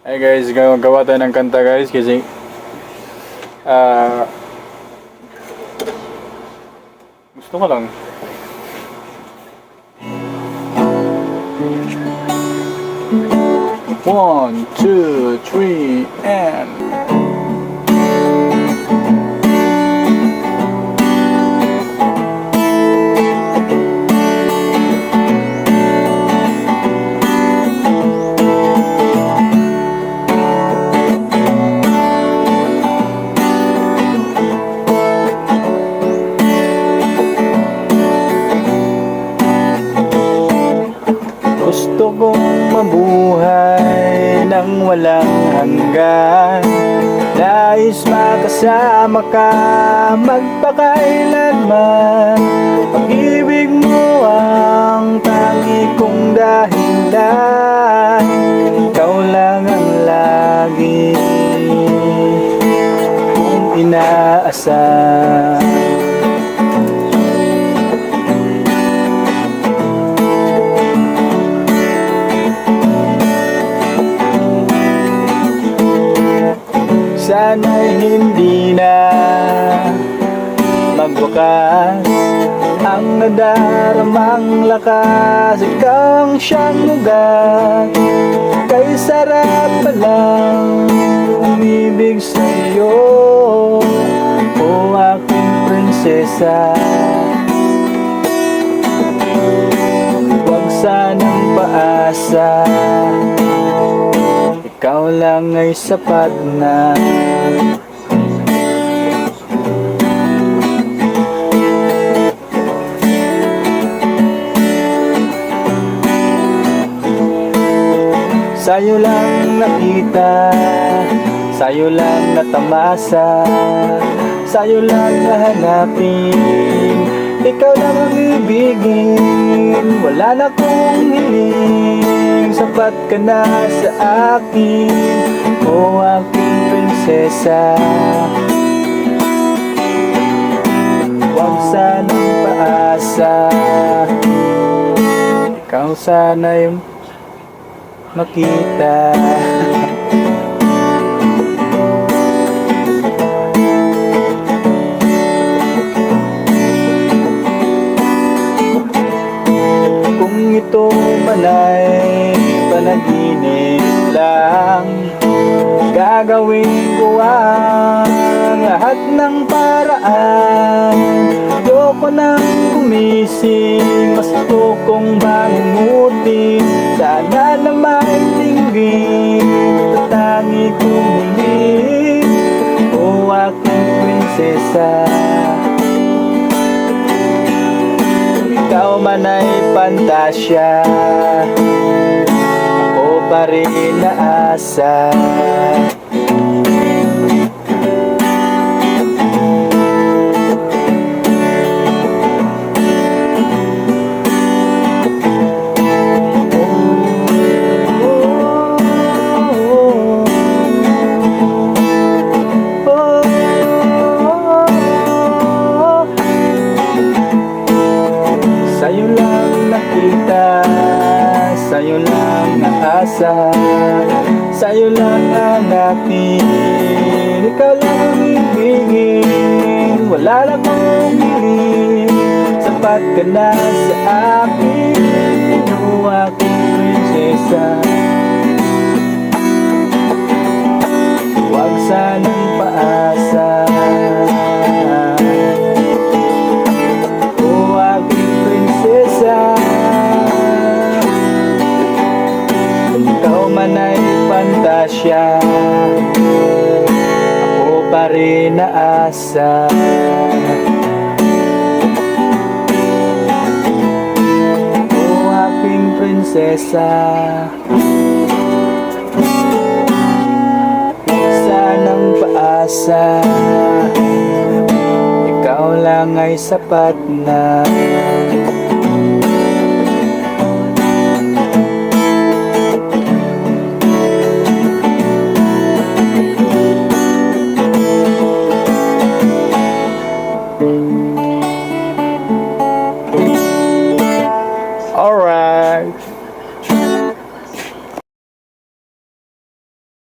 Hey guys, gawa tayo ng kanta guys kasi ah gusto ko lang. One, two, three, and gusto kong mabuhay nang walang hanggan. Nais makasama ka magpakailanman. Pag-ibig mo ang tangi kong dahilan. Ikaw lang ang lagi kong inaasam. Sana'y hindi na magwakas ang nadaramang lakas. Ikaw ang siyang ugat, kay sarap pa lang umibig sa'yo, o aking prinsesa. Huwag sanang paasa, ikaw lang ay sapat na. Sa'yo lang nakita, sa'yo lang natamasa, sa'yo lang nahanapin, ikaw lang ang ibigin. Wala na kong hiling, sapat ka na sa akin, o aking prinsesa. Huwag sanang paasa, ikaw sana'y makita. Kung ito man ay panaginip lang, gagawin ko ang lahat ng paraan. Ayoko nang gumising, mas gusto kong bangungutin. Sana na maintinggin tatangi kong hiling, o aking prinsesa. Ikaw man ay pantasya, ako pa rin naasa. Sa'yo lang nakita, sa'yo lang naasa, sa'yo lang hanapin, ikaw lang ang ibigin. Wala na akong hiling, sapat ka na sa akin, o aking prinsesa. Huwag sanang paasa, ikaw man ay pantasya, ako pa rin naasa. O aking prinsesa, huwag sanang paasa, ikaw lang ay sapat na.